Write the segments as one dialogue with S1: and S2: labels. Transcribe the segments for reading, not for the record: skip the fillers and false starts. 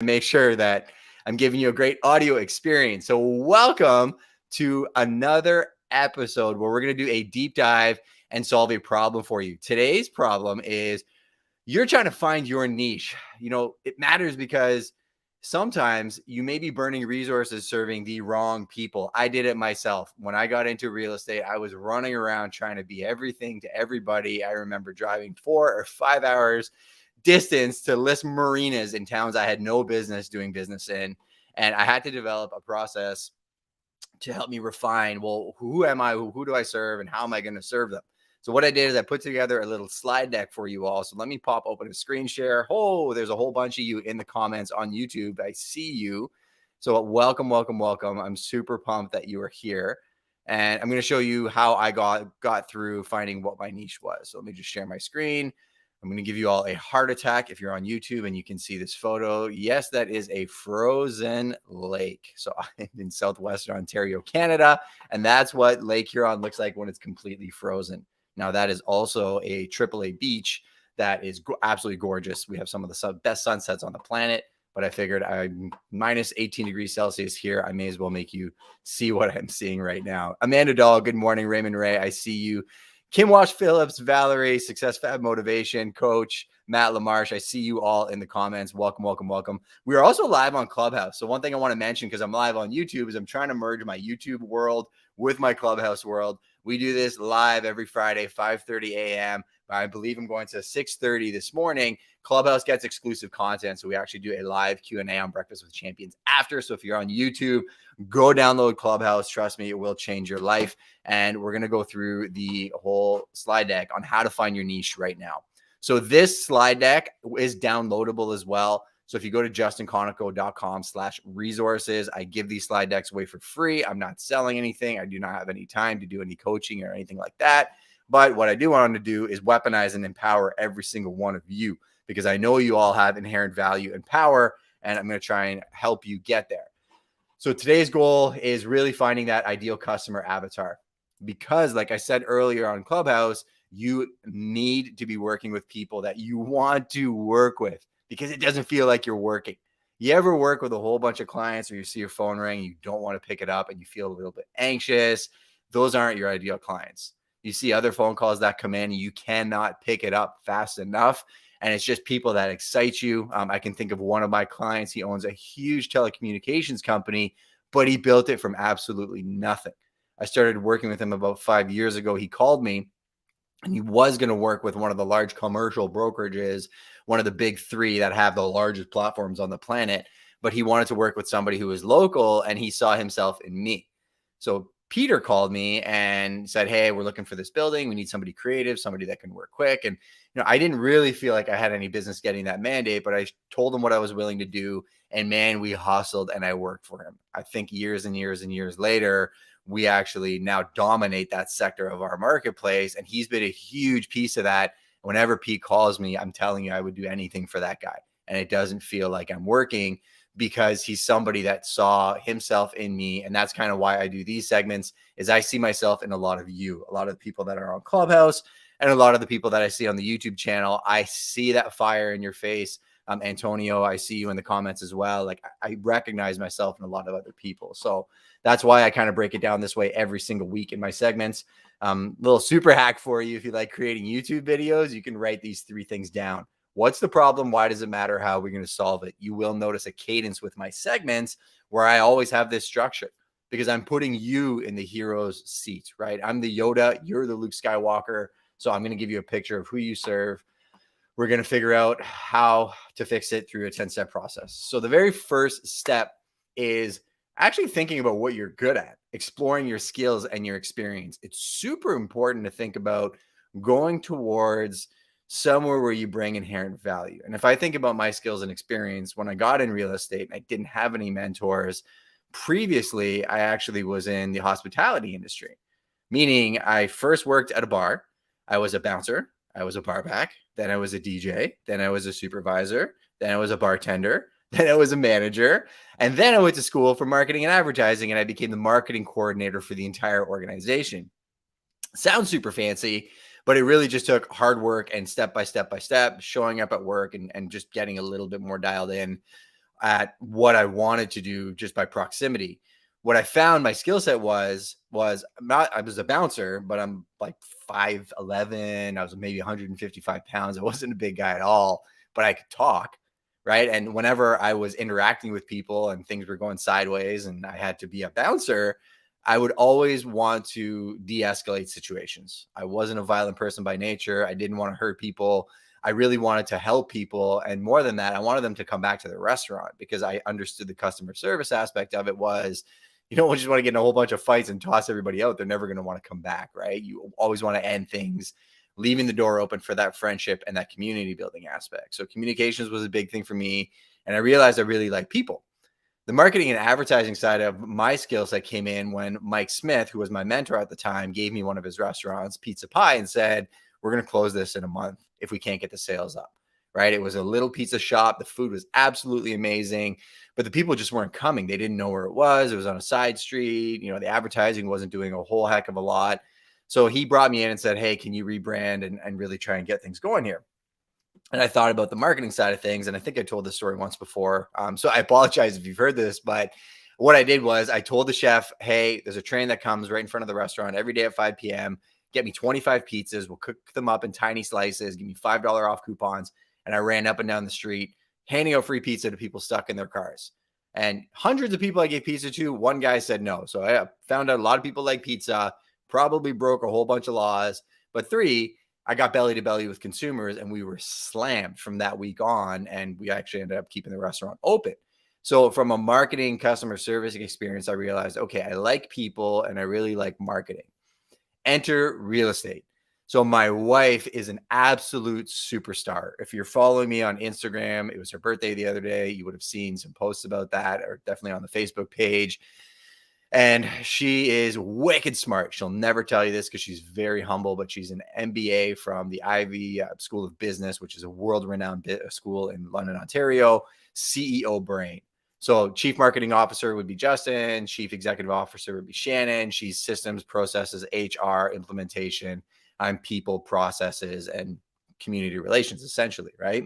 S1: make sure that I'm giving you a great audio experience. So welcome to another episode where we're going to do a deep dive and solve a problem for you. Today's problem is you're trying to find your niche. It matters because sometimes you may be burning resources serving the wrong people. I did it myself. When I got into real estate, I was running around trying to be everything to everybody. I remember driving 4 or 5 hours distance to list marinas in towns I had no business doing business in. And I had to develop a process to help me refine, well, who am I? Who do I serve? And how am I going to serve them? So what I did is I put together a little slide deck for you all. So let me pop open a screen share. Oh, there's a whole bunch of you in the comments on YouTube. I see you. So welcome. I'm super pumped that you are here. And I'm going to show you how I got through finding what my niche was. So let me just share my screen. I'm going to give you all a heart attack if you're on YouTube and you can see this photo. Yes, that is a frozen lake. So I'm in southwestern Ontario, Canada, and that's what Lake Huron looks like when it's completely frozen. Now, that is also a AAA beach that is absolutely gorgeous. We have some of the best sunsets on the planet, but I figured I'm minus 18 degrees Celsius here. I may as well make you see what I'm seeing right now. Amanda Dahl, good morning. Raymond Ray, I see you. Kim Walsh Phillips, Valerie, Success Fab Motivation, Coach, Matt LaMarche. I see you all in the comments. Welcome. We are also live on Clubhouse. So one thing I want to mention, because I'm live on YouTube, is I'm trying to merge my YouTube world with my Clubhouse world. We do this live every Friday, 5:30 a.m. I believe I'm going to 6:30 this morning. Clubhouse gets exclusive content. So we actually do a live Q&A on Breakfast with Champions after. So if you're on YouTube, go download Clubhouse. Trust me, it will change your life. And we're going to go through the whole slide deck on how to find your niche right now. So this slide deck is downloadable as well. So if you go to justinconoco.com/resources, I give these slide decks away for free. I'm not selling anything. I do not have any time to do any coaching or anything like that. But what I do want to do is weaponize and empower every single one of you, because I know you all have inherent value and power, and I'm going to try and help you get there. So today's goal is really finding that ideal customer avatar, because like I said earlier on Clubhouse, you need to be working with people that you want to work with, because it doesn't feel like you're working. You ever work with a whole bunch of clients where you see your phone ring, you don't want to pick it up and you feel a little bit anxious? Those aren't your ideal clients. You see other phone calls that come in and you cannot pick it up fast enough. And it's just people that excite you. I can think of one of my clients. He owns a huge telecommunications company, but he built it from absolutely nothing. I started working with him about 5 years ago. He called me and he was going to work with one of the large commercial brokerages, one of the big three that have the largest platforms on the planet. But he wanted to work with somebody who was local, and he saw himself in me. So Peter called me and said, hey, we're looking for this building. We need somebody creative, somebody that can work quick. And I didn't really feel like I had any business getting that mandate, but I told him what I was willing to do. And man, we hustled and I worked for him. I think years and years and years later, we actually now dominate that sector of our marketplace. And he's been a huge piece of that. Whenever Pete calls me, I'm telling you, I would do anything for that guy. And it doesn't feel like I'm working, because he's somebody that saw himself in me. And that's kind of why I do these segments, is I see myself in a lot of you, a lot of the people that are on Clubhouse, and a lot of the people that I see on the YouTube channel. I see that fire in your face. Antonio, I see you in the comments as well. Like, I recognize myself in a lot of other people. So that's why I kind of break it down this way every single week in my segments. Little super hack for you. If you like creating YouTube videos, you can write these 3 things down. What's the problem? Why does it matter? How are we going to solve it? You will notice a cadence with my segments where I always have this structure, because I'm putting you in the hero's seat, right? I'm the Yoda. You're the Luke Skywalker. So I'm going to give you a picture of who you serve. We're going to figure out how to fix it through a 10-step process. So the very first step is actually thinking about what you're good at, exploring your skills and your experience. It's super important to think about going towards somewhere where you bring inherent value. And if I think about my skills and experience, when I got in real estate and I didn't have any mentors, previously I actually was in the hospitality industry, meaning I first worked at a bar. I was a bouncer. I was a barback. Then I was a DJ. Then I was a supervisor. Then I was a bartender. Then I was a manager. And then I went to school for marketing and advertising, and I became the marketing coordinator for the entire organization. Sounds super fancy, but it really just took hard work and step by step, showing up at work and just getting a little bit more dialed in. at what I wanted to do just by proximity. What I found my skill set was not, I was a bouncer, but I'm like 5'11. I was maybe 155 pounds. I wasn't a big guy at all, but I could talk. Right. And whenever I was interacting with people and things were going sideways and I had to be a bouncer, I would always want to de escalate situations. I wasn't a violent person by nature. I didn't want to hurt people. I really wanted to help people. And more than that, I wanted them to come back to the restaurant because I understood the customer service aspect of it was, you don't just want to get in a whole bunch of fights and toss everybody out. They're never going to want to come back, right? You always want to end things, leaving the door open for that friendship and that community building aspect. So communications was a big thing for me. And I realized I really like people. The marketing and advertising side of my skill set came in when Mike Smith, who was my mentor at the time, gave me one of his restaurants, Pizza Pie, and said, we're going to close this in a month if we can't get the sales up, right? It was a little pizza shop. The food was absolutely amazing, but the people just weren't coming. They didn't know where it was. It was on a side street. You know, the advertising wasn't doing a whole heck of a lot. So he brought me in and said, hey, can you rebrand and really try and get things going here? And I thought about the marketing side of things. And I think I told this story once before. So I apologize if you've heard this, but what I did was I told the chef, hey, there's a train that comes right in front of the restaurant every day at 5 p.m. Get me 25 pizzas. We'll cook them up in tiny slices. Give me $5 off coupons. And I ran up and down the street handing out free pizza to people stuck in their cars. And hundreds of people I gave pizza to, one guy said no. So I found out a lot of people like pizza, probably broke a whole bunch of laws. But 3, I got belly to belly with consumers and we were slammed from that week on. And we actually ended up keeping the restaurant open. So from a marketing customer service experience, I realized, okay, I like people and I really like marketing. Enter real estate. So my wife is an absolute superstar. If you're following me on Instagram, it was her birthday the other day. You would have seen some posts about that, or definitely on the Facebook page. And she is wicked smart. She'll never tell you this because she's very humble, but she's an MBA from the Ivy School of Business, which is a world-renowned school in London, Ontario. CEO brain. So chief marketing officer would be Justin. Chief executive officer would be Shannon. She's systems, processes, HR, implementation. I'm people, processes, and community relations, essentially, right?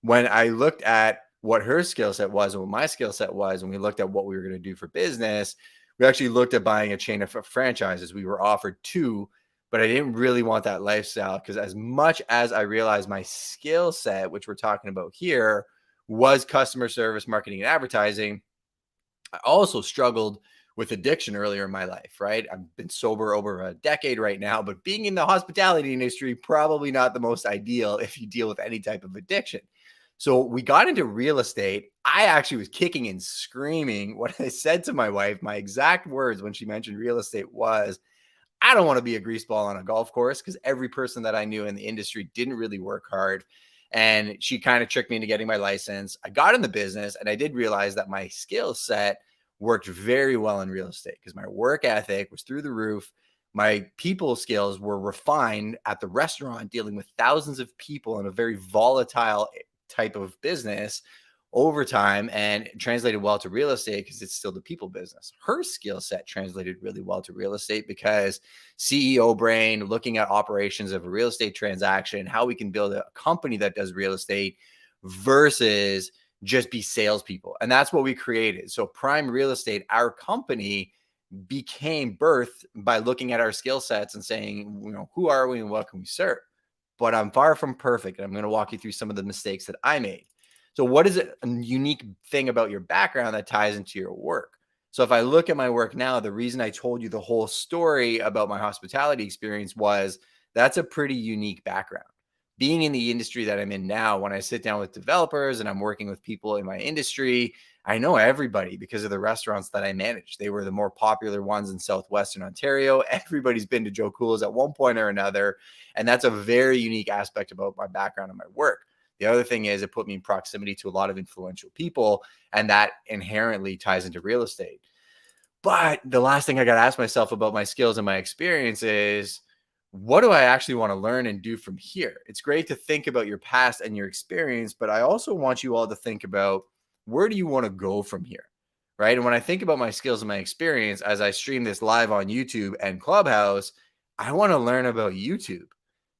S1: When I looked at what her skill set was and what my skill set was, and we looked at what we were going to do for business, we actually looked at buying a chain of franchises. We were offered 2, but I didn't really want that lifestyle because as much as I realized my skill set, which we're talking about here, was customer service, marketing, and advertising, I also struggled with addiction earlier in my life, right? I've been sober over a decade right now, but being in the hospitality industry, probably not the most ideal if you deal with any type of addiction. So we got into real estate. I actually was kicking and screaming. What I said to my wife, my exact words when she mentioned real estate was, I don't want to be a greaseball on a golf course because every person that I knew in the industry didn't really work hard. And she kind of tricked me into getting my license. I got in the business and I did realize that my skill set worked very well in real estate because my work ethic was through the roof. My people skills were refined at the restaurant, dealing with thousands of people in a very volatile type of business over time, and translated well to real estate because it's still the people business. Her skill set translated really well to real estate because CEO brain, looking at operations of a real estate transaction, how we can build a company that does real estate versus just be salespeople. And that's what we created. So Prime Real Estate, our company, became birthed by looking at our skill sets and saying, you know, who are we and what can we serve? But I'm far from perfect. And I'm going to walk you through some of the mistakes that I made. So what is a unique thing about your background that ties into your work? So if I look at my work now, the reason I told you the whole story about my hospitality experience was that's a pretty unique background. Being in the industry that I'm in now, when I sit down with developers and I'm working with people in my industry, I know everybody because of the restaurants that I manage. They were the more popular ones in Southwestern Ontario. Everybody's been to Joe Cool's at one point or another. And that's a very unique aspect about my background and my work. The other thing is it put me in proximity to a lot of influential people, and that inherently ties into real estate. But the last thing I got to ask myself about my skills and my experience is, what do I actually want to learn and do from here? It's great to think about your past and your experience, but I also want you all to think about, where do you want to go from here? Right. And when I think about my skills and my experience, as I stream this live on YouTube and Clubhouse, I want to learn about YouTube.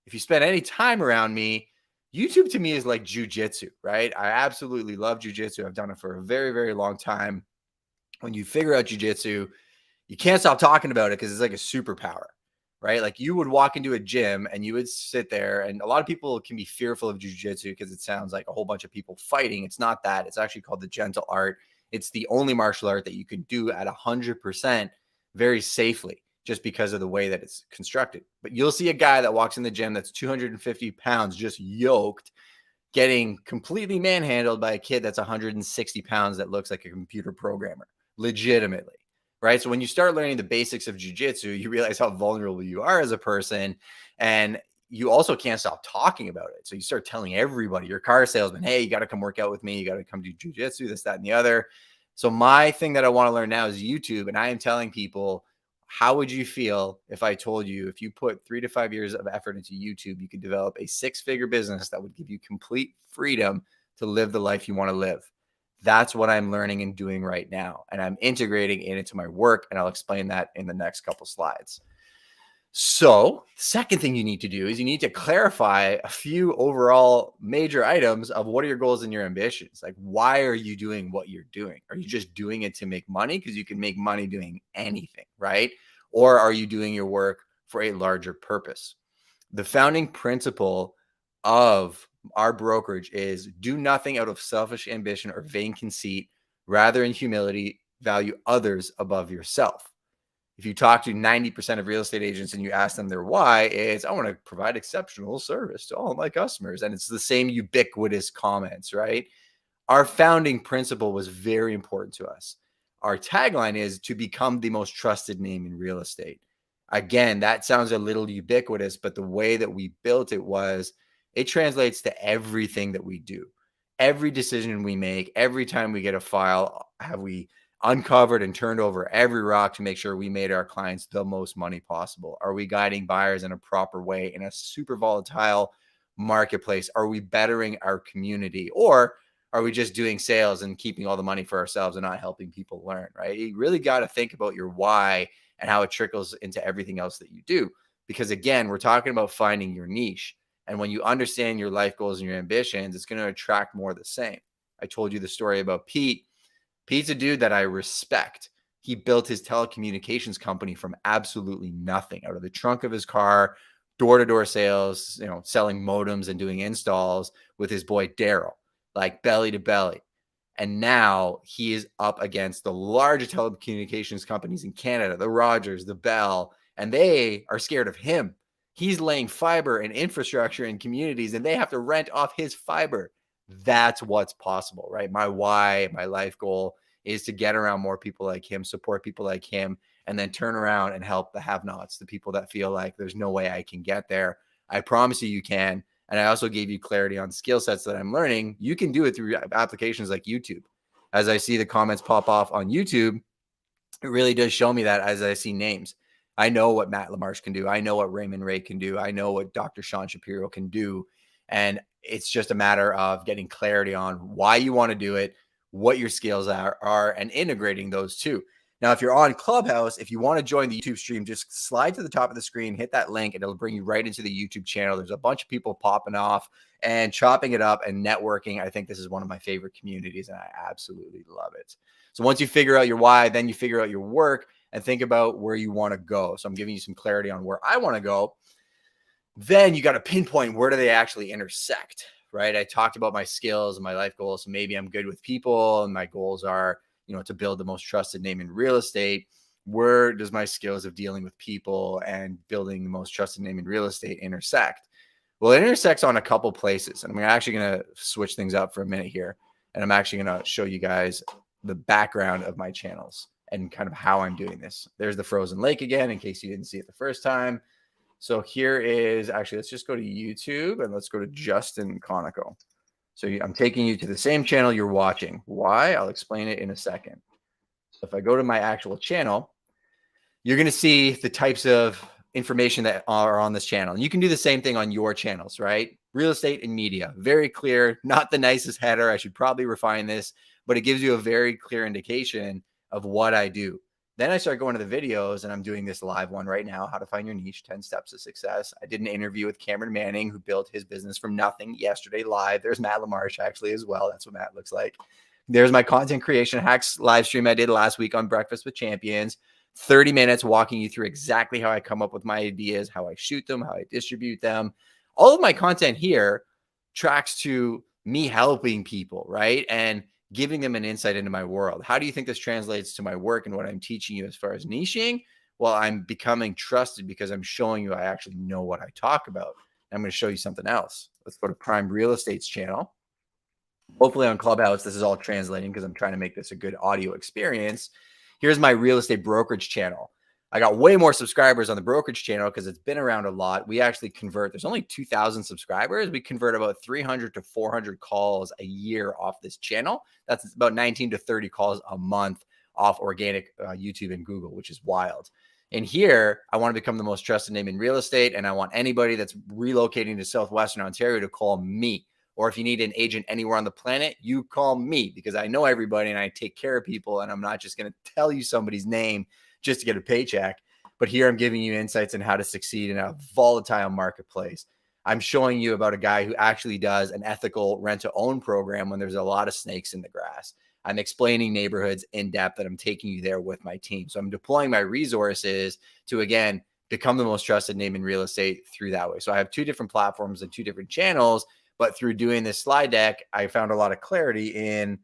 S1: If you spend any time around me, YouTube to me is like jujitsu, right? I absolutely love jujitsu. I've done it for a very, very long time. When you figure out jujitsu, you can't stop talking about it because it's like a superpower, right? Like you would walk into a gym and you would sit there, and a lot of people can be fearful of jujitsu because it sounds like a whole bunch of people fighting. It's not that. It's actually called the gentle art. It's the only martial art that you can do at 100% very safely just because of the way that it's constructed. But you'll see a guy that walks in the gym that's 250 pounds, just yoked, getting completely manhandled by a kid that's 160 pounds that looks like a computer programmer, legitimately, right? So when you start learning the basics of jujitsu, you realize how vulnerable you are as a person. And you also can't stop talking about it. So you start telling everybody, your car salesman, hey, you got to come work out with me. You got to come do jujitsu, this, that, and the other. So my thing that I want to learn now is YouTube. And I am telling people, how would you feel if I told you if you put 3 to 5 years of effort into YouTube, you could develop a 6-figure business that would give you complete freedom to live the life you want to live? That's what I'm learning and doing right now. And I'm integrating it into my work. And I'll explain that in the next couple slides. So the second thing you need to do is you need to clarify a few overall major items of what are your goals and your ambitions. Like, why are you doing what you're doing? Are you just doing it to make money? Because you can make money doing anything, right? Or are you doing your work for a larger purpose? The founding principle of our brokerage is do nothing out of selfish ambition or vain conceit. Rather, in humility, value others above yourself. If you talk to 90% of real estate agents and you ask them their why, it's I want to provide exceptional service to all of my customers. And it's the same ubiquitous comments, right? Our founding principle was very important to us. Our tagline is to become the most trusted name in real estate. Again, that sounds a little ubiquitous, but the way that we built it was it translates to everything that we do. Every decision we make, every time we get a file, have we uncovered and turned over every rock to make sure we made our clients the most money possible? Are we guiding buyers in a proper way in a super volatile marketplace? Are we bettering our community? Or are we just doing sales and keeping all the money for ourselves and not helping people learn, right? You really got to think about your why and how it trickles into everything else that you do. Because again, we're talking about finding your niche. And when you understand your life goals and your ambitions, it's going to attract more of the same. I told you the story about Pete. Pete's a dude that I respect. He built his telecommunications company from absolutely nothing, out of the trunk of his car, door-to-door sales, selling modems and doing installs with his boy Daryl, like belly to belly. And now he is up against the largest telecommunications companies in Canada, the Rogers, the Bell, and they are scared of him. He's laying fiber and infrastructure in communities, and they have to rent off his fiber. That's what's possible, right? My why, my life goal is to get around more people like him, support people like him, and then turn around and help the have-nots, the people that feel like there's no way I can get there. I promise you can. And I also gave you clarity on skill sets that I'm learning. You can do it through applications like YouTube. As I see the comments pop off on YouTube, it really does show me that as I see names. I know what Matt LaMarche can do. I know what Raymond Ray can do. I know what Dr. Sean Shapiro can do. And it's just a matter of getting clarity on why you want to do it, what your skills are, and integrating those two. Now, if you're on Clubhouse, if you want to join the YouTube stream, just slide to the top of the screen, hit that link, and it'll bring you right into the YouTube channel. There's a bunch of people popping off and chopping it up and networking. I think this is one of my favorite communities, and I absolutely love it. So once you figure out your why, then you figure out your work and think about where you want to go. So I'm giving you some clarity on where I want to go. Then you got to pinpoint where do they actually intersect, right? I talked about my skills and my life goals. So maybe I'm good with people and my goals are, to build the most trusted name in real estate. Where does my skills of dealing with people and building the most trusted name in real estate intersect? Well, it intersects on a couple places. And I'm actually going to switch things up for a minute here. And I'm actually going to show you guys the background of my channels and kind of how I'm doing this. There's the frozen lake again, in case you didn't see it the first time. So here is actually, let's just go to YouTube and let's go to Justin Conoco. So I'm taking you to the same channel you're watching. Why? I'll explain it in a second. So if I go to my actual channel, you're going to see the types of information that are on this channel. And you can do the same thing on your channels, right? Real estate and media, very clear, not the nicest header. I should probably refine this, but it gives you a very clear indication of what I do. Then I started going to the videos, and I'm doing this live one right now, how to find your niche, 10 steps to success. I did an interview with Cameron Manning, who built his business from nothing yesterday live. There's Matt LaMarche actually as well. That's what Matt looks like. There's my content creation hacks live stream I did last week on Breakfast with Champions. 30 minutes walking you through exactly how I come up with my ideas, how I shoot them, how I distribute them. All of my content here tracks to me helping people, right? And giving them an insight into my world. How do you think this translates to my work and what I'm teaching you as far as niching? Well, I'm becoming trusted because I'm showing you I actually know what I talk about. I'm going to show you something else. Let's go to Prime Real Estate's channel. Hopefully on Clubhouse, this is all translating because I'm trying to make this a good audio experience. Here's my real estate brokerage channel. I got way more subscribers on the brokerage channel because it's been around a lot. We actually convert, there's only 2,000 subscribers. We convert about 300 to 400 calls a year off this channel. That's about 19 to 30 calls a month off organic YouTube and Google, which is wild. And here, I want to become the most trusted name in real estate. And I want anybody that's relocating to Southwestern Ontario to call me. Or if you need an agent anywhere on the planet, you call me because I know everybody and I take care of people. And I'm not just going to tell you somebody's name just to get a paycheck. But here I'm giving you insights on how to succeed in a volatile marketplace. I'm showing you about a guy who actually does an ethical rent-to-own program when there's a lot of snakes in the grass. I'm explaining neighborhoods in depth, and I'm taking you there with my team. So I'm deploying my resources to, again, become the most trusted name in real estate through that way. So I have two different platforms and two different channels, but through doing this slide deck, I found a lot of clarity in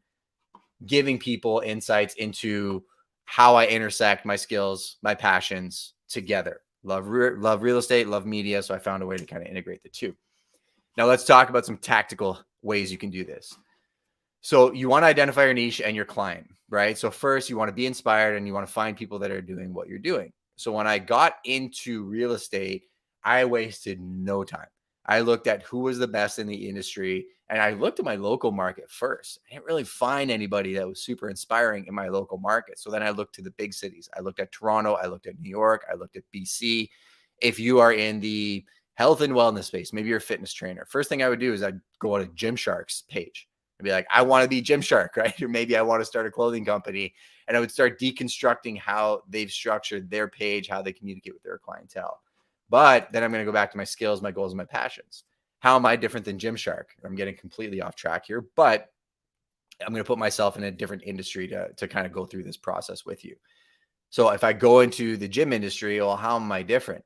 S1: giving people insights into how I intersect my skills, my passions together. Love real estate, love media. So I found a way to kind of integrate the two. Now let's talk about some tactical ways you can do this. So you want to identify your niche and your client, right? So first you want to be inspired and you want to find people that are doing what you're doing. So when I got into real estate, I wasted no time. I looked at who was the best in the industry and I looked at my local market first. I didn't really find anybody that was super inspiring in my local market. So then I looked to the big cities. I looked at Toronto. I looked at New York. I looked at BC. If you are in the health and wellness space, maybe you're a fitness trainer. First thing I would do is I'd go on a Gymshark's page and be like, I want to be Gymshark, right? Or maybe I want to start a clothing company. And I would start deconstructing how they've structured their page, how they communicate with their clientele. But then I'm going to go back to my skills, my goals, and my passions. How am I different than Gymshark? I'm getting completely off track here, but I'm going to put myself in a different industry to kind of go through this process with you. So if I go into the gym industry, well, how am I different?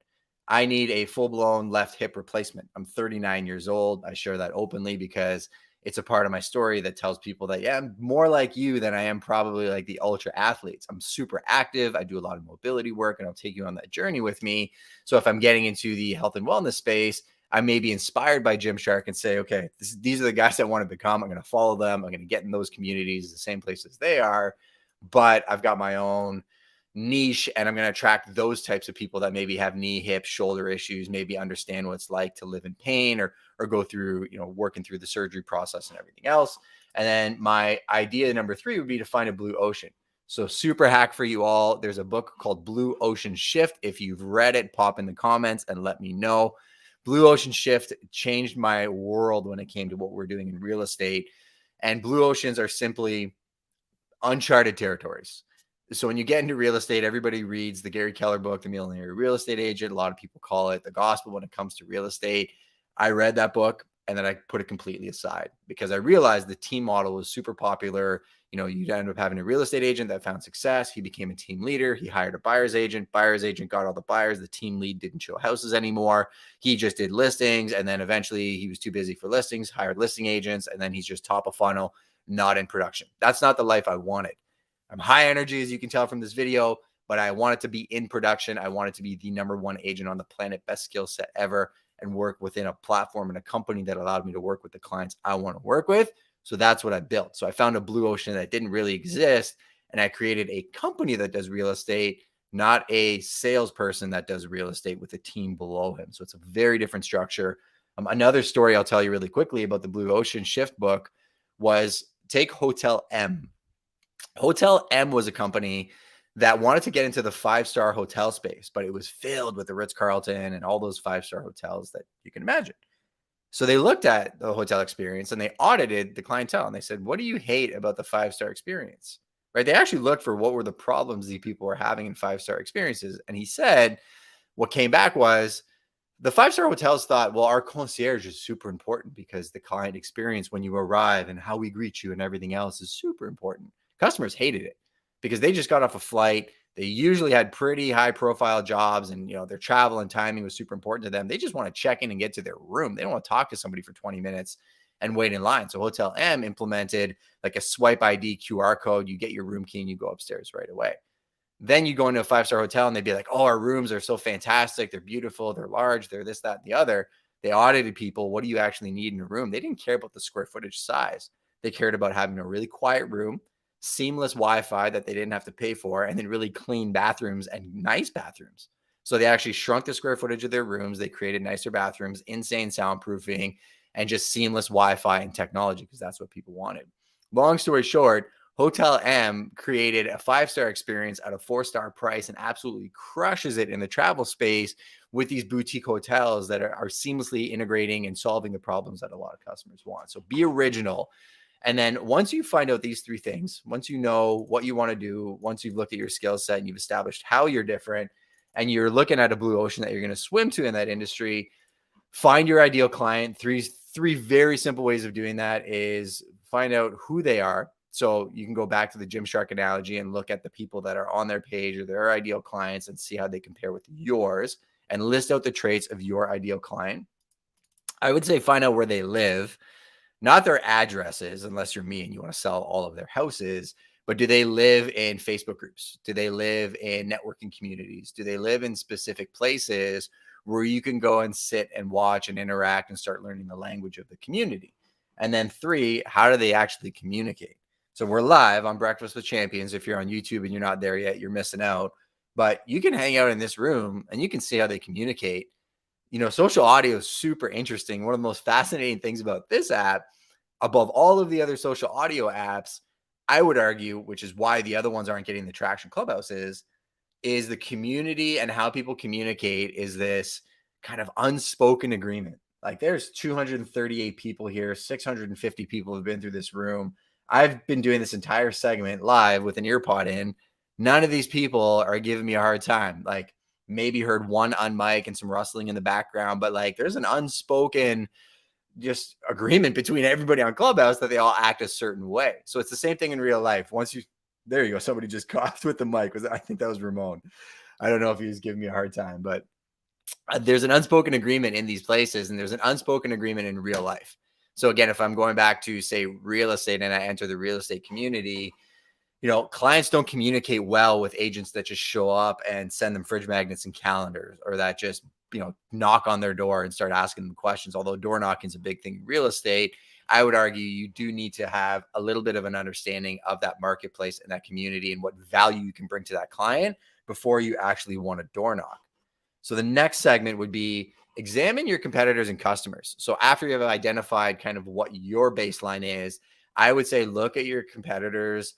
S1: I need a full-blown left hip replacement. I'm 39 years old. I share that openly because it's a part of my story that tells people that, yeah, I'm more like you than I am probably like the ultra athletes. I'm super active. I do a lot of mobility work and I'll take you on that journey with me. So if I'm getting into the health and wellness space, I may be inspired by Gymshark and say, okay, these are the guys I want to become. I'm going to follow them. I'm going to get in those communities, the same places they are, but I've got my own niche and I'm going to attract those types of people that maybe have knee, hip, shoulder issues, maybe understand what it's like to live in pain or go through, working through the surgery process and everything else. And then my idea number 3 would be to find a blue ocean. So super hack for you all. There's a book called Blue Ocean Shift. If you've read it, pop in the comments and let me know. Blue Ocean Shift changed my world when it came to what we're doing in real estate. And blue oceans are simply uncharted territories. So when you get into real estate, everybody reads the Gary Keller book, The Millionaire Real Estate Agent. A lot of people call it the gospel when it comes to real estate. I read that book and then I put it completely aside because I realized the team model was super popular. You'd end up having a real estate agent that found success. He became a team leader. He hired a buyer's agent. Buyer's agent got all the buyers. The team lead didn't show houses anymore. He just did listings. And then eventually he was too busy for listings, hired listing agents. And then he's just top of funnel, not in production. That's not the life I wanted. I'm high energy, as you can tell from this video, but I want it to be in production. I want it to be the #1 agent on the planet, best skill set ever, and work within a platform and a company that allowed me to work with the clients I want to work with. So that's what I built. So I found a blue ocean that didn't really exist, and I created a company that does real estate, not a salesperson that does real estate with a team below him. So it's a very different structure. Another story I'll tell you really quickly about the Blue Ocean Shift book was take Hotel M. Hotel M was a company that wanted to get into the 5-star hotel space, but it was filled with the Ritz-Carlton and all those 5-star hotels that you can imagine. So they looked at the hotel experience and they audited the clientele and they said, what do you hate about the 5-star experience? right? They actually looked for what were the problems these people were having in five-star experiences. And he said what came back was the five-star hotels thought, well, our concierge is super important because the client experience when you arrive and how we greet you and everything else is super important. Customers hated it because they just got off a flight. They usually had pretty high profile jobs and their travel and timing was super important to them. They just want to check in and get to their room. They don't want to talk to somebody for 20 minutes and wait in line. So Hotel M implemented like a swipe ID QR code. You get your room key and you go upstairs right away. Then you go into a five-star hotel and they'd be like, oh, our rooms are so fantastic. They're beautiful. They're large. They're this, that, and the other. They audited people. What do you actually need in a room? They didn't care about the square footage size. They cared about having a really quiet room, seamless Wi-Fi that they didn't have to pay for, and then really clean bathrooms and nice bathrooms. So they actually shrunk the square footage of their rooms. They created nicer bathrooms, insane soundproofing, and just seamless Wi-Fi and technology because that's what people wanted. Long story short, Hotel M created a five-star experience at a four-star price and absolutely crushes it in the travel space with these boutique hotels that are seamlessly integrating and solving the problems that a lot of customers want. So be original. And then once you find out these three things, once you know what you want to do, once you've looked at your skill set and you've established how you're different and you're looking at a blue ocean that you're going to swim to in that industry, find your ideal client. Three very simple ways of doing that is find out who they are. So you can go back to the Gymshark analogy and look at the people that are on their page or their ideal clients and see how they compare with yours and list out the traits of your ideal client. I would say find out where they live, not their addresses, unless you're me and you want to sell all of their houses, but do they live in Facebook groups? Do they live in networking communities? Do they live in specific places where you can go and sit and watch and interact and start learning the language of the community? And then three, how do they actually communicate? So we're live on Breakfast with Champions. If you're on YouTube and you're not there yet, you're missing out. But you can hang out in this room and you can see how they communicate. Social audio is super interesting. One of the most fascinating things about this app, above all of the other social audio apps, I would argue, which is why the other ones aren't getting the traction Clubhouse is the community and how people communicate is this kind of unspoken agreement. Like there's 238 people here, 650 people have been through this room. I've been doing this entire segment live with an ear pod in. None of these people are giving me a hard time. Like maybe heard one on mic and some rustling in the background, but like there's an unspoken just agreement between everybody on Clubhouse that they all act a certain way. So it's the same thing in real life. There you go. Somebody just coughed with the mic. I think that was Ramon. I don't know if he was giving me a hard time, but there's an unspoken agreement in these places and there's an unspoken agreement in real life. So again, if I'm going back to say real estate and I enter the real estate community, clients don't communicate well with agents that just show up and send them fridge magnets and calendars or that just, knock on their door and start asking them questions. Although door knocking is a big thing in real estate, I would argue you do need to have a little bit of an understanding of that marketplace and that community and what value you can bring to that client before you actually want to door knock. So the next segment would be examine your competitors and customers. So after you have identified kind of what your baseline is, I would say look at your competitors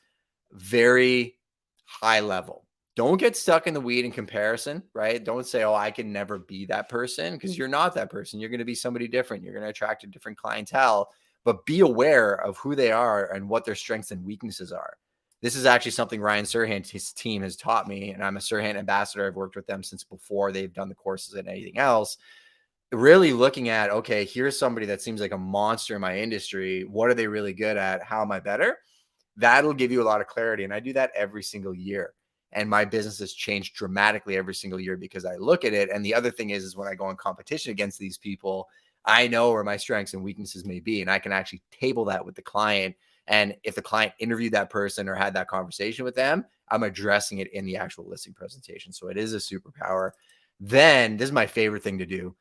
S1: very high level. Don't get stuck in the weed in comparison, right? Don't say, oh, I can never be that person because you're not that person. You're going to be somebody different. You're going to attract a different clientele, but be aware of who they are and what their strengths and weaknesses are. This is actually something Ryan Serhant, his team has taught me, and I'm a Serhant ambassador. I've worked with them since before they've done the courses and anything else. Really looking at, okay, here's somebody that seems like a monster in my industry. What are they really good at? How am I better? That'll give you a lot of clarity. And I do that every single year. And my business has changed dramatically every single year because I look at it. And the other thing is when I go in competition against these people, I know where my strengths and weaknesses may be, and I can actually table that with the client. And if the client interviewed that person or had that conversation with them, I'm addressing it in the actual listing presentation. So it is a superpower. Then this is my favorite thing to do.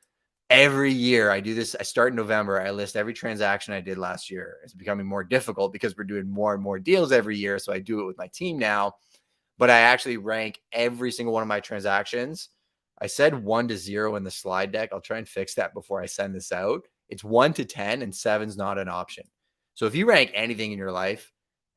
S1: Every year I do this. I start in November. I list every transaction I did last year. It's becoming more difficult because we're doing more and more deals every year. So I do it with my team now, but I actually rank every single one of my transactions. I said 1 to 0 in the slide deck. I'll try and fix that before I send this out. It's 1 to 10 and 7's not an option. So if you rank anything in your life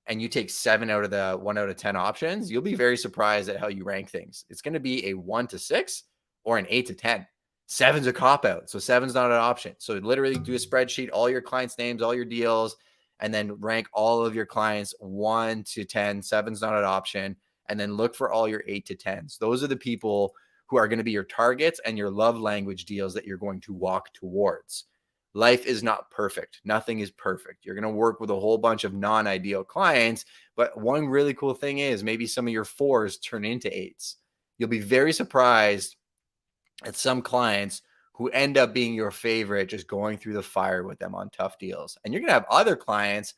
S1: and you take 7 out of the 1 out of 10 options, you'll be very surprised at how you rank things. It's going to be a 1 to 6 or an 8 to 10. 7's a cop out. So 7's not an option. So literally do a spreadsheet, all your clients' names, all your deals, and then rank all of your clients 1 to 10. 7's not an option. And then look for all your 8 to 10s. Those are the people who are going to be your targets and your love language deals that you're going to walk towards. Life is not perfect. Nothing is perfect. You're going to work with a whole bunch of non-ideal clients, but one really cool thing is maybe some of your 4s turn into 8s. You'll be very surprised at some clients who end up being your favorite, just going through the fire with them on tough deals. And you're going to have other clients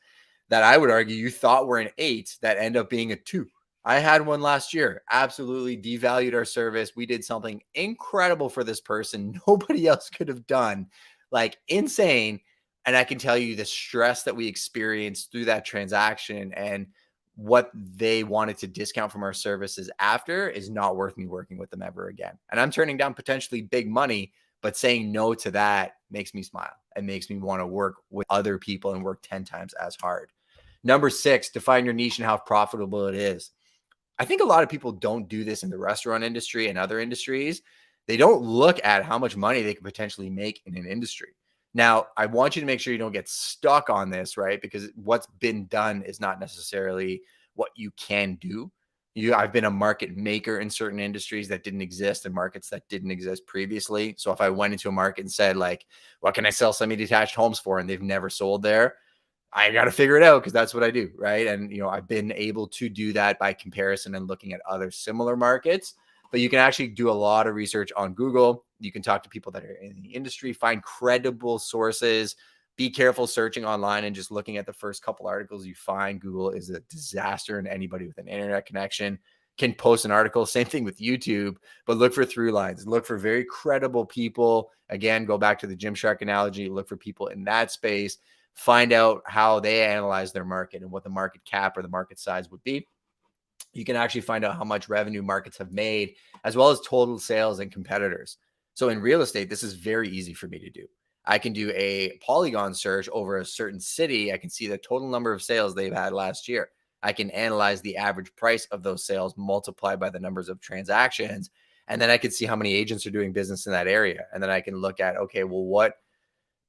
S1: that I would argue you thought were an 8 that end up being a 2. I had one last year, absolutely devalued our service. We did something incredible for this person nobody else could have done, like insane. And I can tell you the stress that we experienced through that transaction and what they wanted to discount from our services after is not worth me working with them ever again. And I'm turning down potentially big money, but saying no to that makes me smile and makes me want to work with other people and work 10 times as hard. Number 6, define your niche and how profitable it is. I think a lot of people don't do this in the restaurant industry and other industries. They don't look at how much money they could potentially make in an industry. Now, I want you to make sure you don't get stuck on this, right? Because what's been done is not necessarily what you can do. I've been a market maker in certain industries that didn't exist and markets that didn't exist previously. So if I went into a market and said like, what can I sell semi-detached homes for? And they've never sold there, I got to figure it out because that's what I do. Right. And, I've been able to do that by comparison and looking at other similar markets, but you can actually do a lot of research on Google. You can talk to people that are in the industry, find credible sources, be careful searching online and just looking at the first couple articles you find. Google is a disaster, and anybody with an internet connection can post an article. Same thing with YouTube, but look for through lines, look for very credible people. Again, go back to the Gymshark analogy, look for people in that space. Find out how they analyze their market and what the market cap or the market size would be. You can actually find out how much revenue markets have made, as well as total sales and competitors. So in real estate, this is very easy for me to do. I can do a Polygon search over a certain city. I can see the total number of sales they've had last year. I can analyze the average price of those sales multiplied by the numbers of transactions. And then I can see how many agents are doing business in that area. And then I can look at, okay, well, what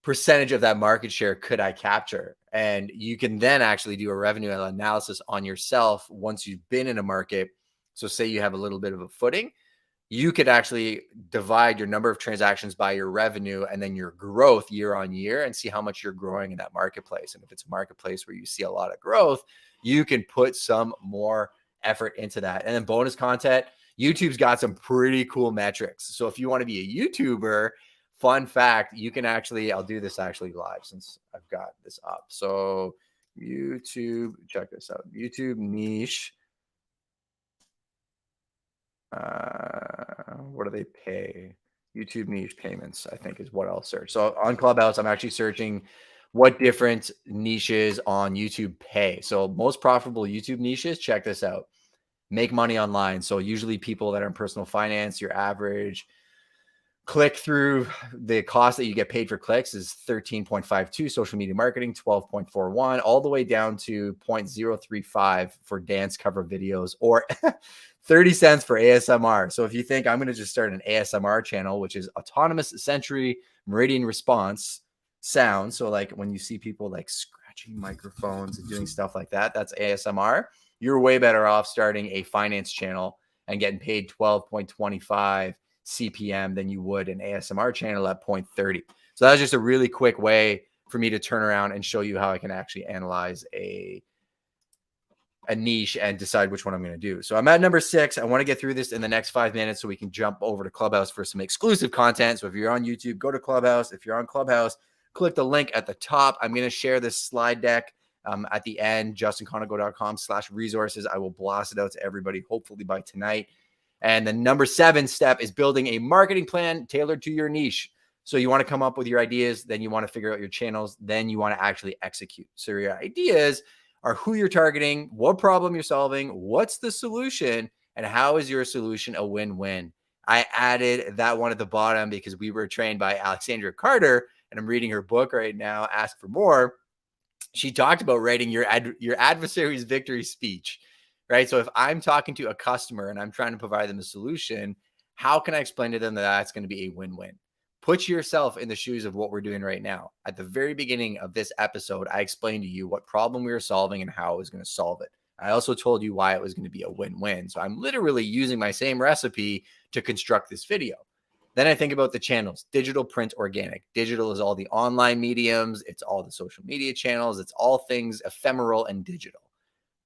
S1: percentage of that market share could I capture? And you can then actually do a revenue analysis on yourself once you've been in a market. So say you have a little bit of a footing, you could actually divide your number of transactions by your revenue and then your growth year on year and see how much you're growing in that marketplace. And if it's a marketplace where you see a lot of growth, you can put some more effort into that. And then bonus content, YouTube's got some pretty cool metrics. So if you want to be a YouTuber, fun fact, you can actually, I'll do this actually live since I've got this up. So YouTube, check this out. YouTube niche. What do they pay? YouTube niche payments, I think is what I'll search. So on Clubhouse, I'm actually searching what different niches on YouTube pay. So most profitable YouTube niches, check this out. Make money online. So usually people that are in personal finance, your average click through, the cost that you get paid for clicks is 13.52, social media marketing 12.41, all the way down to 0.035 for dance cover videos, or 30 cents for ASMR. So if you think I'm going to just start an ASMR channel, which is autonomous sensory meridian response sound, so like when you see people like scratching microphones and doing stuff like that, that's ASMR. You're way better off starting a finance channel and getting paid 12.25 CPM than you would an ASMR channel at 0.30. So that's just a really quick way for me to turn around and show you how I can actually analyze a niche and decide which one I'm going to do. So I'm at number 6. I want to get through this in the next 5 minutes so we can jump over to Clubhouse for some exclusive content. So if you're on YouTube, go to Clubhouse. If you're on Clubhouse, click the link at the top. I'm going to share this slide deck at the end, justinconago.com/resources. I will blast it out to everybody, hopefully by tonight. And the number 7 step is building a marketing plan tailored to your niche. So you want to come up with your ideas, then you want to figure out your channels, then you want to actually execute. So your ideas are who you're targeting, what problem you're solving, what's the solution, and how is your solution a win-win. I added that one at the bottom because we were trained by Alexandra Carter, and I'm reading her book right now, Ask for More. She talked about writing your adversary's victory speech. Right. So if I'm talking to a customer and I'm trying to provide them a solution, how can I explain to them that that's going to be a win-win? Put yourself in the shoes of what we're doing right now. At the very beginning of this episode, I explained to you what problem we were solving and how I was going to solve it. I also told you why it was going to be a win-win. So I'm literally using my same recipe to construct this video. Then I think about the channels: digital, print, organic. Digital is all the online mediums. It's all the social media channels. It's all things ephemeral and digital.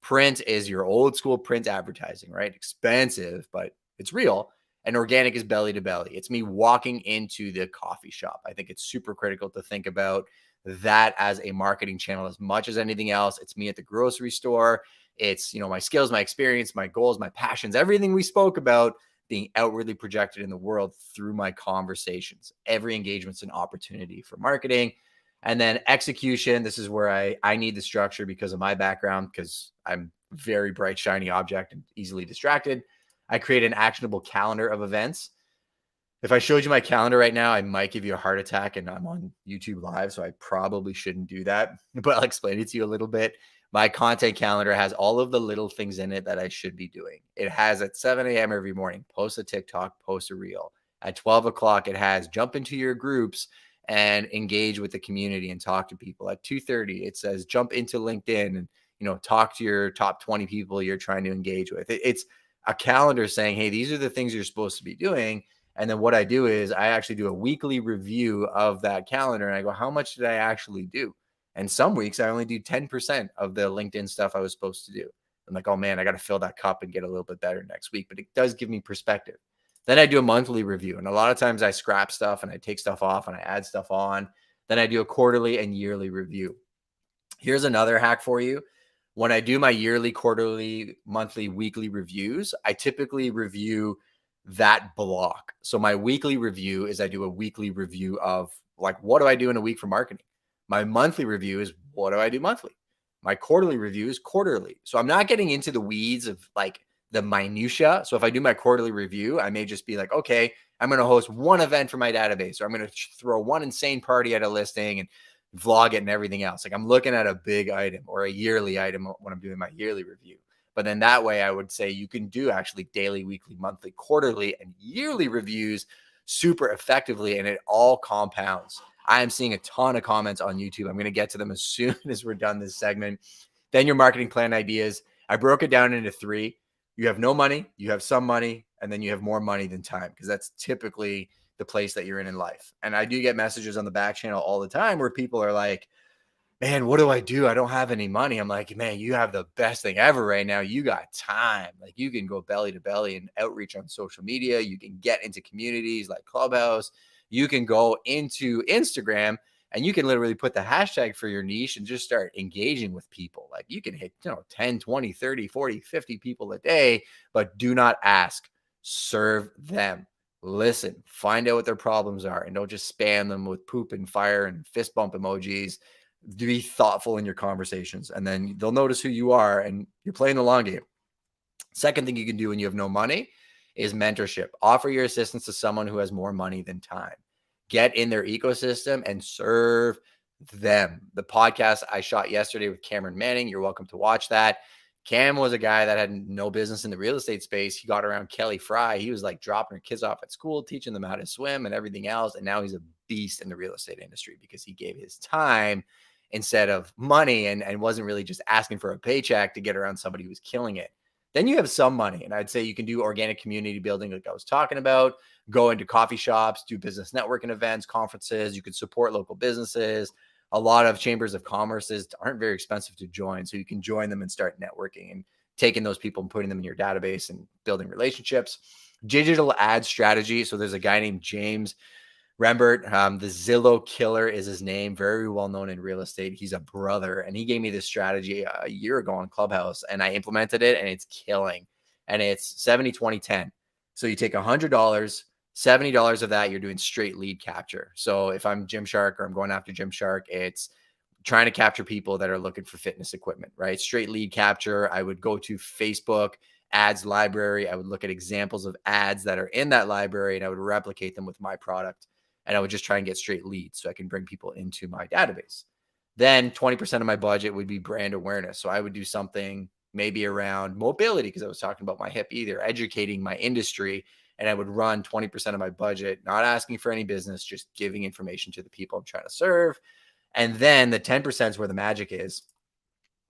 S1: Print is your old school print advertising, right? Expensive, but it's real. And organic is belly to belly. It's me walking into the coffee shop. I think it's super critical to think about that as a marketing channel as much as anything else. It's me at the grocery store. It's, my skills, my experience, my goals, my passions, everything we spoke about being outwardly projected in the world through my conversations. Every engagement's an opportunity for marketing. And then execution, this is where I need the structure because of my background, because I'm very bright, shiny object and easily distracted. I create an actionable calendar of events. If I showed you my calendar right now, I might give you a heart attack, and I'm on YouTube Live, so I probably shouldn't do that, but I'll explain it to you a little bit. My content calendar has all of the little things in it that I should be doing. It has at 7 a.m. every morning, post a TikTok, post a reel. At 12 o'clock, it has jump into your groups and engage with the community and talk to people. At 2:30, it says jump into LinkedIn and talk to your top 20 people you're trying to engage with. It's a calendar saying, hey, these are the things you're supposed to be doing. And then what I do is I actually do a weekly review of that calendar, and I go, how much did I actually do? And some weeks I only do 10% of the LinkedIn stuff I was supposed to do. I'm like, oh man, I got to fill that cup and get a little bit better next week. But it does give me perspective. Then I do a monthly review. And a lot of times I scrap stuff and I take stuff off and I add stuff on. Then I do a quarterly and yearly review. Here's another hack for you. When I do my yearly, quarterly, monthly, weekly reviews, I typically review that block. So my weekly review is I do a weekly review of like, what do I do in a week for marketing? My monthly review is what do I do monthly? My quarterly review is quarterly. So I'm not getting into the weeds of like the minutia. So if I do my quarterly review, I may just be like, okay, I'm going to host one event for my database, or I'm going to throw one insane party at a listing and vlog it and everything else. Like I'm looking at a big item or a yearly item when I'm doing my yearly review. But then that way I would say you can do actually daily, weekly, monthly, quarterly, and yearly reviews super effectively, and it all compounds. I am seeing a ton of comments on YouTube. I'm going to get to them as soon as we're done this segment. Then your marketing plan ideas. I broke it down into 3. You have no money, you have some money, and then you have more money than time, because that's typically the place that you're in life. And I do get messages on the back channel all the time where people are like, man, what do? I don't have any money. I'm like, man, you have the best thing ever right now. You got time. Like you can go belly to belly and outreach on social media. You can get into communities like Clubhouse. You can go into Instagram and you can literally put the hashtag for your niche and just start engaging with people. Like you can hit, 10, 20, 30, 40, 50 people a day, but do not ask. Serve them. Listen, find out what their problems are, and don't just spam them with poop and fire and fist bump emojis. Be thoughtful in your conversations, and then they'll notice who you are and you're playing the long game. Second thing you can do when you have no money is mentorship. Offer your assistance to someone who has more money than time. Get in their ecosystem and serve them. The podcast I shot yesterday with Cameron Manning, you're welcome to watch that. Cam was a guy that had no business in the real estate space. He got around Kelly Fry. He was like dropping her kids off at school, teaching them how to swim and everything else. And now he's a beast in the real estate industry because he gave his time instead of money, and wasn't really just asking for a paycheck to get around somebody who was killing it. Then you have some money. And I'd say you can do organic community building like I was talking about, go into coffee shops, do business networking events, conferences. You could support local businesses. A lot of chambers of commerces aren't very expensive to join. So you can join them and start networking and taking those people and putting them in your database and building relationships. Digital ad strategy. So there's a guy named James Rembert, the Zillow killer is his name, very well known in real estate. He's a brother, and he gave me this strategy a year ago on Clubhouse, and I implemented it, and it's killing. And it's 70, 20, 10. So you take $100, $70 of that, you're doing straight lead capture. So if I'm Gymshark or I'm going after Gymshark, it's trying to capture people that are looking for fitness equipment, right? Straight lead capture. I would go to Facebook ads library. I would look at examples of ads that are in that library, and I would replicate them with my product. And I would just try and get straight leads so I can bring people into my database. Then 20% of my budget would be brand awareness. So I would do something maybe around mobility, because I was talking about my hip either, educating my industry and I would run 20% of my budget, not asking for any business, just giving information to the people I'm trying to serve. And then the 10% is where the magic is.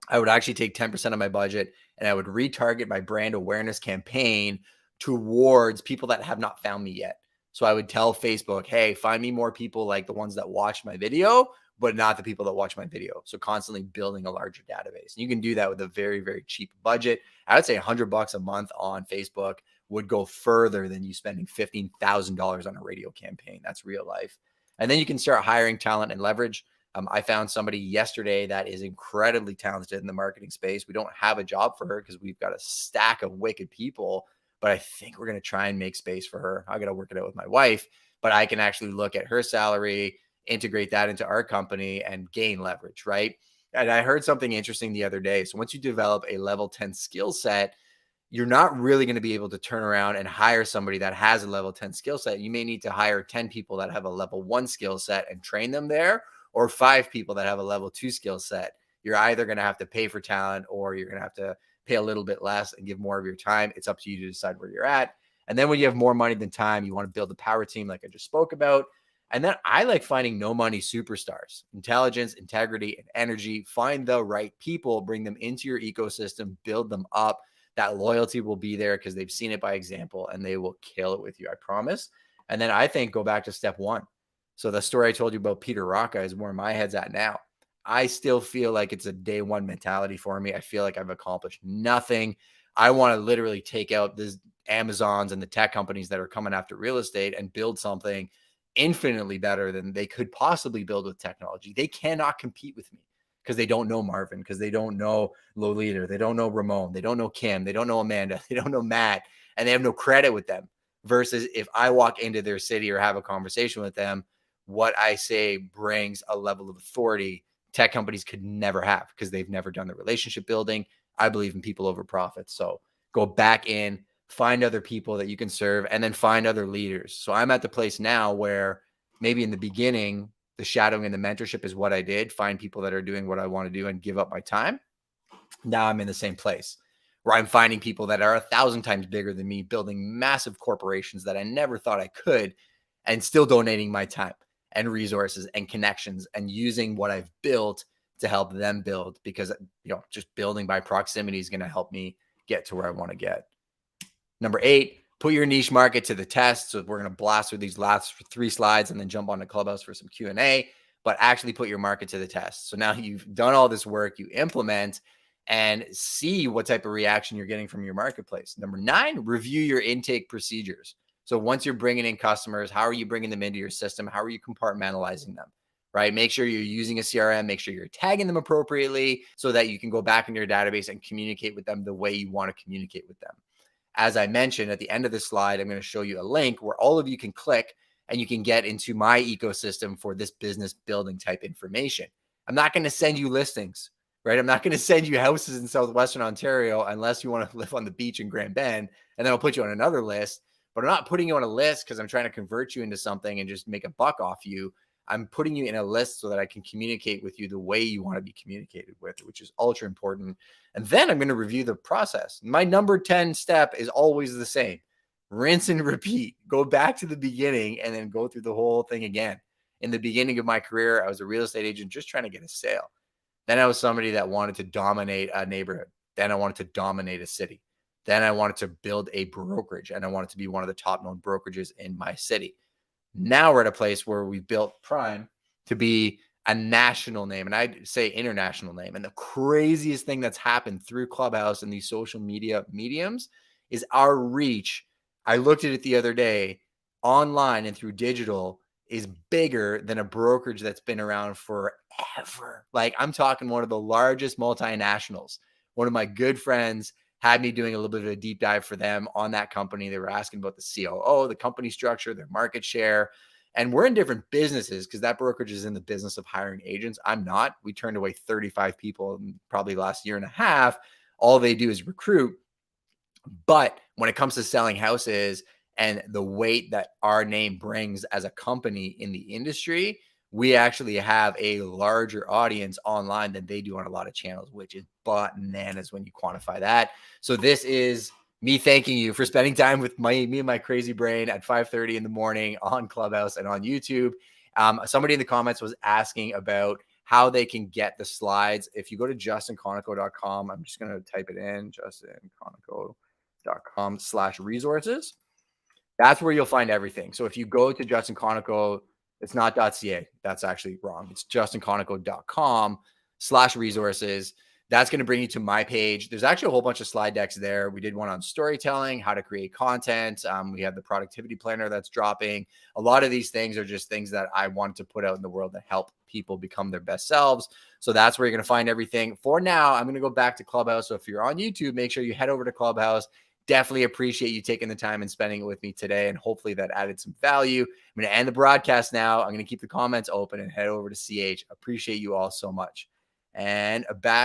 S1: I would actually take 10% of my budget and I would retarget my brand awareness campaign towards people that have not found me yet. So I would tell Facebook, hey, find me more people like the ones that watch my video, but not the people that watch my video. So constantly building a larger database. And you can do that with a very, very cheap budget. I would say $100 a month on Facebook would go further than you spending $15,000 on a radio campaign. That's real life. And then you can start hiring talent and leverage. I found somebody yesterday that is incredibly talented in the marketing space. We don't have a job for her because we've got a stack of wicked people, but I think we're going to try and make space for her. I got to work it out with my wife, but I can actually look at her salary, integrate that into our company and gain leverage, right? And I heard something interesting the other day. So once you develop a level 10 skill set, you're not really going to be able to turn around and hire somebody that has a level 10 skill set. You may need to hire 10 people that have a level 1 skill set and train them there, or 5 people that have a level 2 skill set. You're either going to have to pay for talent or you're going to have to pay a little bit less and give more of your time. It's up to you to decide where you're at. And then when you have more money than time, you want to build a power team like I just spoke about. And then I like finding no money superstars, intelligence, integrity, and energy. Find the right people, bring them into your ecosystem, build them up. That loyalty will be there because they've seen it by example and they will kill it with you, I promise. And then I think go back to step 1. So the story I told you about Peter Rocca is where my head's at now. I still feel like it's a day one mentality for me. I feel like I've accomplished nothing. I want to literally take out the Amazons and the tech companies that are coming after real estate and build something infinitely better than they could possibly build with technology. They cannot compete with me because they don't know Marvin, because they don't know Lolita, they don't know Ramon, they don't know Kim, they don't know Amanda, they don't know Matt, and they have no credit with them. Versus if I walk into their city or have a conversation with them, what I say brings a level of authority tech companies could never have because they've never done the relationship building. I believe in people over profits. So go back in, find other people that you can serve, and then find other leaders. So I'm at the place now where maybe in the beginning, the shadowing and the mentorship is what I did, find people that are doing what I want to do and give up my time. Now I'm in the same place where I'm finding people that are 1,000 times bigger than me, building massive corporations that I never thought I could, and still donating my time and resources and connections and using what I've built to help them build, because just building by proximity is going to help me get to where I want to get. Number 8, put your niche market to the test. So we're going to blast through these last 3 slides and then jump on to Clubhouse for some Q&A, but actually put your market to the test. So now you've done all this work, you implement and see what type of reaction you're getting from your marketplace. Number 9, review your intake procedures. So once you're bringing in customers, how are you bringing them into your system? How are you compartmentalizing them, right? Make sure you're using a CRM, make sure you're tagging them appropriately so that you can go back into your database and communicate with them the way you want to communicate with them. As I mentioned at the end of this slide, I'm going to show you a link where all of you can click and you can get into my ecosystem for this business building type information. I'm not going to send you listings, right? I'm not going to send you houses in Southwestern Ontario unless you want to live on the beach in Grand Bend, and then I'll put you on another list. But I'm not putting you on a list because I'm trying to convert you into something and just make a buck off you. I'm putting you in a list so that I can communicate with you the way you want to be communicated with, which is ultra important. And then I'm going to review the process. My number 10 step is always the same. Rinse and repeat. Go back to the beginning and then go through the whole thing again. In the beginning of my career, I was a real estate agent just trying to get a sale. Then I was somebody that wanted to dominate a neighborhood. Then I wanted to dominate a city. Then I wanted to build a brokerage and I wanted to be one of the top known brokerages in my city. Now we're at a place where we built Prime to be a national name, and I'd say international name. And the craziest thing that's happened through Clubhouse and these social media mediums is our reach. I looked at it the other day, online and through digital is bigger than a brokerage that's been around forever. Like I'm talking one of the largest multinationals. One of my good friends had me doing a little bit of a deep dive for them on that company. They were asking about the COO, the company structure, their market share. And we're in different businesses because that brokerage is in the business of hiring agents. I'm not. We turned away 35 people in probably last year and a half. All they do is recruit. But when it comes to selling houses and the weight that our name brings as a company in the industry, we actually have a larger audience online than they do on a lot of channels, which is bananas when you quantify that. So this is Me thanking you for spending time with me and my crazy brain at 5:30 in the morning on Clubhouse and on YouTube. Somebody in the comments was asking about how they can get the slides. If you go to justinconoco.com, I'm just going to type it in, justinconoco.com/resources. That's where you'll find everything. So if you go to Justin Conoco, it's not .ca. That's actually wrong. It's justinconoco.com/resources. That's going to bring you to my page. There's actually a whole bunch of slide decks there. We did one on storytelling, how to create content. We have the productivity planner that's dropping. A lot of these things are just things that I want to put out in the world that help people become their best selves. So that's where you're going to find everything. For now, I'm going to go back to Clubhouse. So if you're on YouTube, make sure you head over to Clubhouse. Definitely appreciate you taking the time and spending it with me today. And hopefully that added some value. I'm going to end the broadcast now. I'm going to keep the comments open and head over to CH. Appreciate you all so much. And back.